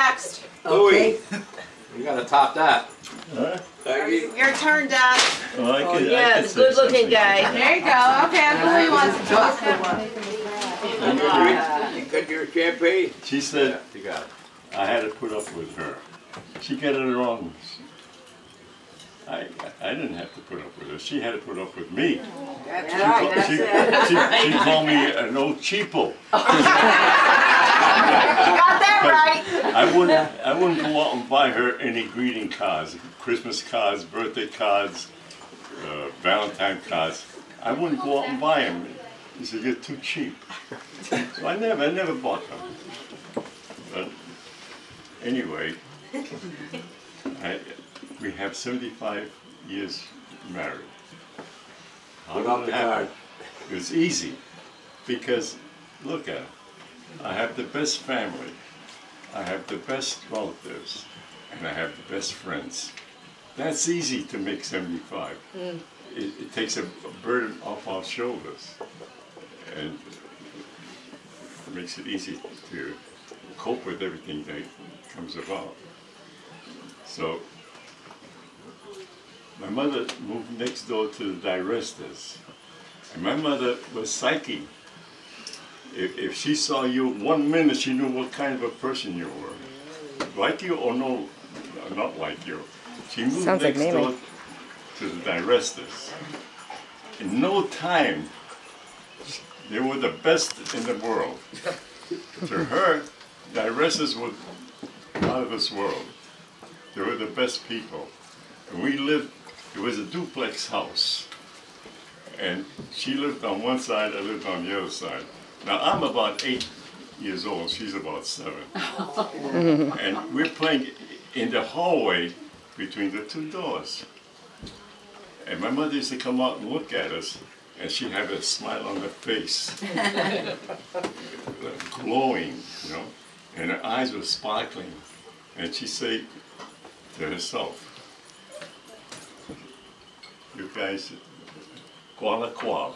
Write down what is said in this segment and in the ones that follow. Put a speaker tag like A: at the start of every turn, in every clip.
A: next.
B: Louis, you gotta top that.
C: Huh?
A: Your turn, Dad.
C: Well, I could,
A: Yeah,
C: I
A: the
C: could
A: good-looking guy.
D: There you go. Okay, Louis wants to talk.
B: You got your champagne?
C: She said
B: You got it.
C: I had to put up with her. She got it wrong. I didn't have to put up with her. She had to put up with me.
D: That's right.
C: She called me an old cheapo.
A: You got that right.
C: I wouldn't go out and buy her any greeting cards, Christmas cards, birthday cards, Valentine cards. I wouldn't go out and buy them. He said, "You're too cheap." So I never bought them. But anyway, we have 75 years married.
B: Put up the card.
C: It was easy because look at it. I have the best family. I have the best relatives, and I have the best friends. That's easy to make 75. It takes a burden off our shoulders, and it makes it easy to cope with everything that comes about. So, my mother moved next door to the Directors, and my mother was psychic. If she saw you 1 minute, she knew what kind of a person you were. Like you or no, not like you. She moved next door to the Directors. In no time, they were the best in the world. To her, Directors were out of this world. They were the best people. And we lived, it was a duplex house. And she lived on one side, I lived on the other side. Now I'm about 8 years old, she's about 7. And we're playing in the hallway between the two doors. And my mother used to come out and look at us, and she'd have a smile on her face, glowing, you know, and her eyes were sparkling. And she'd say to herself, "You guys, koala koala.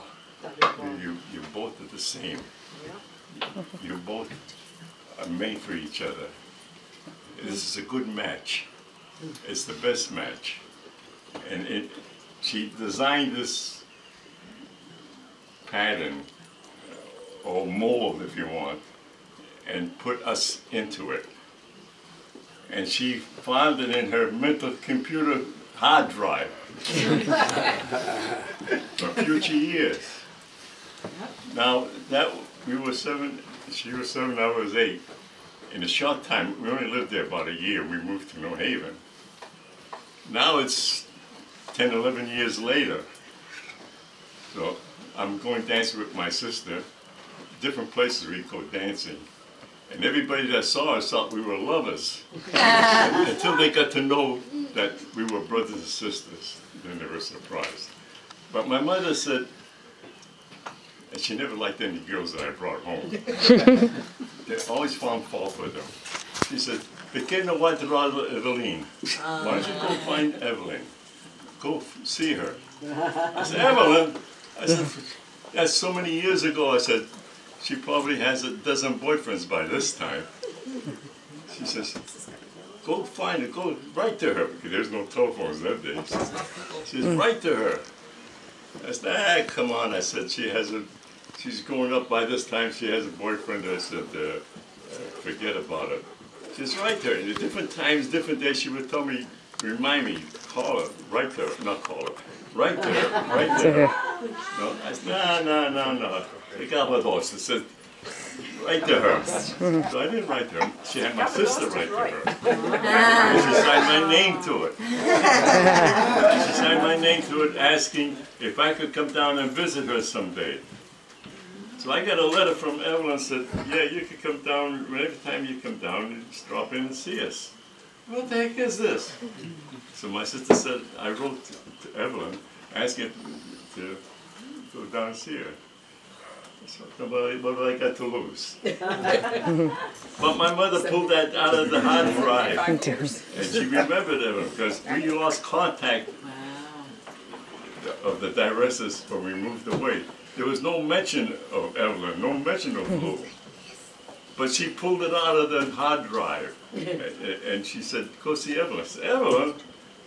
C: You both are the same. You both are made for each other. This is a good match. It's the best match." And she designed this pattern, or mold if you want, and put us into it. And she found it in her mental computer hard drive for future years. Now that we were 7, she was 7, I was 8. In a short time, we only lived there about a year. We moved to New Haven. Now it's 10, 11 years later. So I'm going dancing with my sister. Different places we go dancing. And everybody that saw us thought we were lovers. Until they got to know that we were brothers and sisters. Then they were surprised. But my mother said, and she never liked any girls that I brought home. They always found fault with them. She said, "Perché non vuoi trovare Evelyn? Why don't you go find Evelyn? Go see her." I said, "Evelyn?" I said, "That's so many years ago." I said, "She probably has a dozen boyfriends by this time." She says, "Go find her, go write to her," because there's no telephones that day. She says, "Write to her." I said, "Come on." I said, she's growing up by this time, she has a boyfriend. I said, forget about it. She says, "Write to her." And at different times, different days, she would tell me, remind me, call her, write to her, not call her, write to her, write to her. No, I said, no. She said, "Write to her." So I didn't write to her. She had my sister write to her. And she signed my name to it. She signed my name to it asking if I could come down and visit her someday. So I got a letter from Evelyn and said, "Yeah, you could come down, every time you come down, you just drop in and see us." What the heck is this? So my sister said, I wrote to Evelyn asking to go down and see her. So, what do I got to lose? But my mother pulled that out of the hard drive. And she remembered Evelyn because we lost contact of the Directors when we moved away. There was no mention of Evelyn, no mention of Lou. But she pulled it out of the hard drive. And she said, go see Evelyn. I said, Evelyn?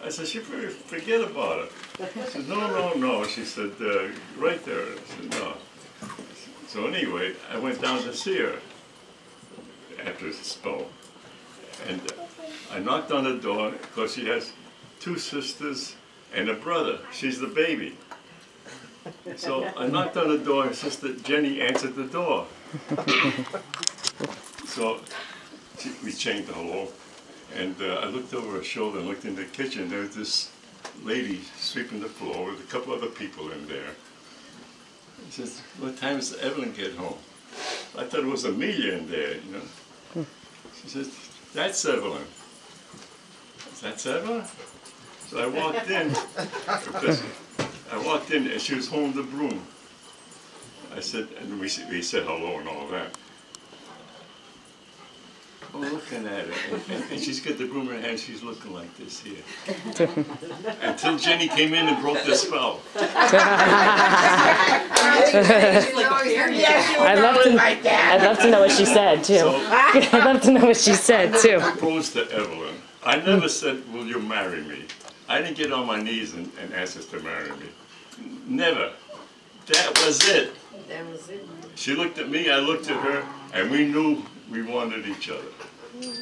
C: I said, forget about it. She said, no. She said, right there. I said, no. So anyway, I went down to see her after a spell. And I knocked on the door because she has 2 sisters and a brother. She's the baby. So I knocked on the door and Sister Jenny answered the door. So we changed the hello. And I looked over her shoulder and looked in the kitchen. There was this lady sweeping the floor with a couple other people in there. She says, what time does Evelyn get home? I thought it was Amelia in there, you know. She says, that's Evelyn. That's Evelyn? So I walked in. And she was holding the broom. I said, and we said hello and all that. Oh, looking at her. And she's got the broom in her hand, she's looking like this here. Until Jenny came in and broke the spell.
E: I'd love to know what she said too. I'd love to know what she said too.
C: I proposed to Evelyn. I never said, will you marry me? I didn't get on my knees and ask her to marry me. Never. That was it.
D: That was it.
C: She looked at me, I looked at her, and we knew we wanted each other. You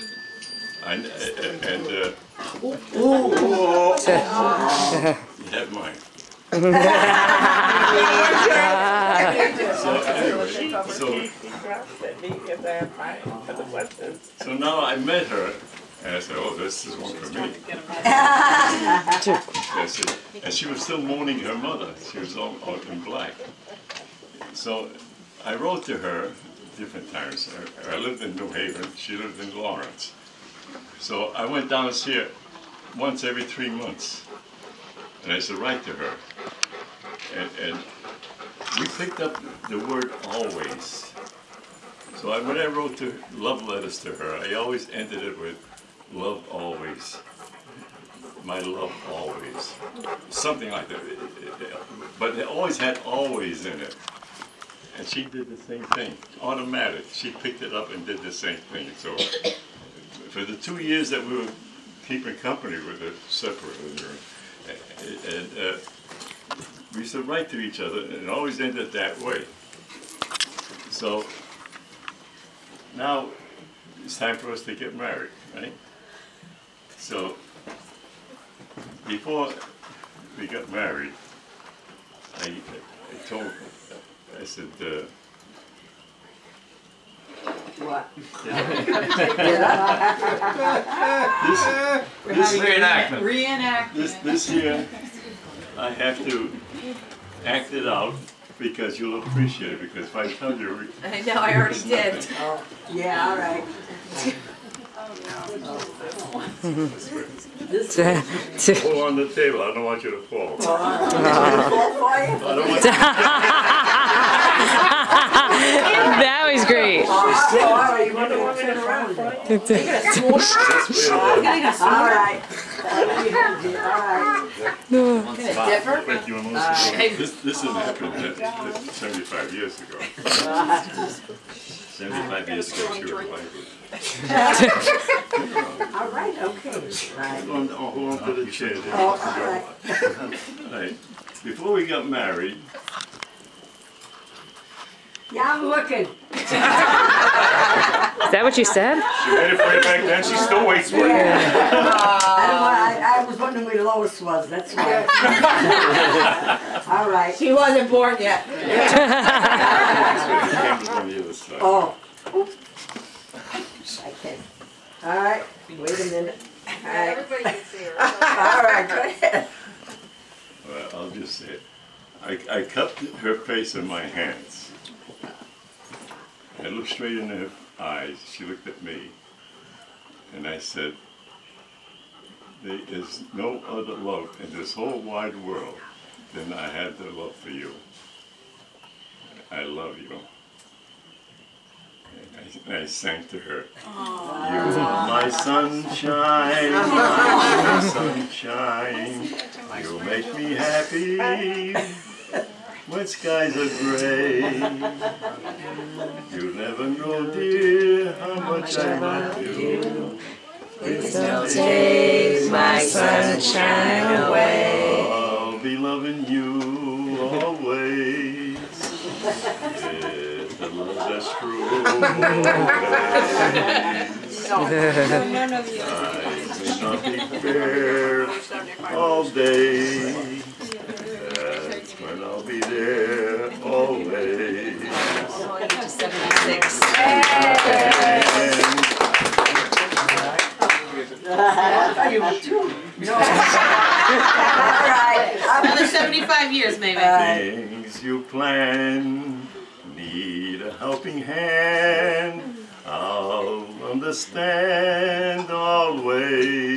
C: have mine. So now I met her, and I said, oh, this is one for me. And she was still mourning her mother. She was all in black. So I wrote to her different times. I lived in New Haven. She lived in Lawrence. So I went down here once every 3 months. And I said, write to her. And we picked up the word always. So when I wrote love letters to her, I always ended it with love always. My love always. Something like that. But it always had always in it. And she did the same thing. Automatic. She picked it up and did the same thing. So for the 2 years that we were keeping company with her, separated her, and we used to write to each other, and it always ended that way. So now it's time for us to get married, right? So before we got married, I told her, I said,
D: What?
B: This reenactment.
C: This year, I have to act it out because you'll appreciate it. Because if I tell you,
D: I know, I already did.
F: Oh, yeah, all right.
C: hold on the table. I don't want you to fall.
F: Fall for you?
C: I don't want you
E: That was great.
F: Oh, all right, you want to turn around then? All right.
D: Differ?
C: Thank you, Melissa. This didn't happen 75 years ago. 75 years ago, she was alive.
F: All right, okay.
C: Hold on to the chair there.
F: Oh, all right.
C: All right. Before we got married,
F: Yeah, I'm looking.
E: Is that what you said?
C: she waited for you back then, she still waits for you.
F: I was wondering where Lois was, that's why. All right.
D: She wasn't born yet.
C: The camera's on the other side.
F: Oh. Okay. All right, wait a minute. All right.
D: Everybody can see her.
F: All right, go ahead.
C: Well, I'll just say it. I cupped her face in my hands. I looked straight in her eyes. She looked at me. And I said, there is no other love in this whole wide world than I had the love for you. I love you. And I sang to her. Aww. You are my sunshine, my sunshine. You make me happy. when skies are gray. You'll never know, dear, how much I love you.
E: Please don't take my sunshine away.
C: I'll be loving you always. It's the love that's true.
D: None of you.
C: I may not be fair all day. That's when I'll be there always.
D: 76. Another 75 years, maybe.
C: Things you plan need a helping hand. I'll understand always.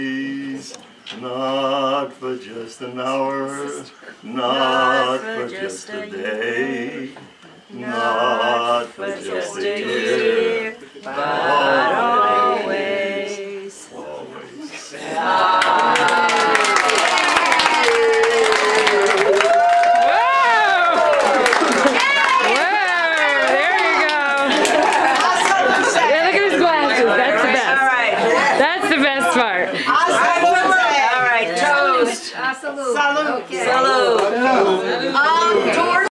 C: Not for just an hour, not for just a day, not for just a year, but always. Always.
E: That's the best part.
A: All right, toast.
D: Salute.
A: Salute.
D: Okay.
A: Salute.
D: Doors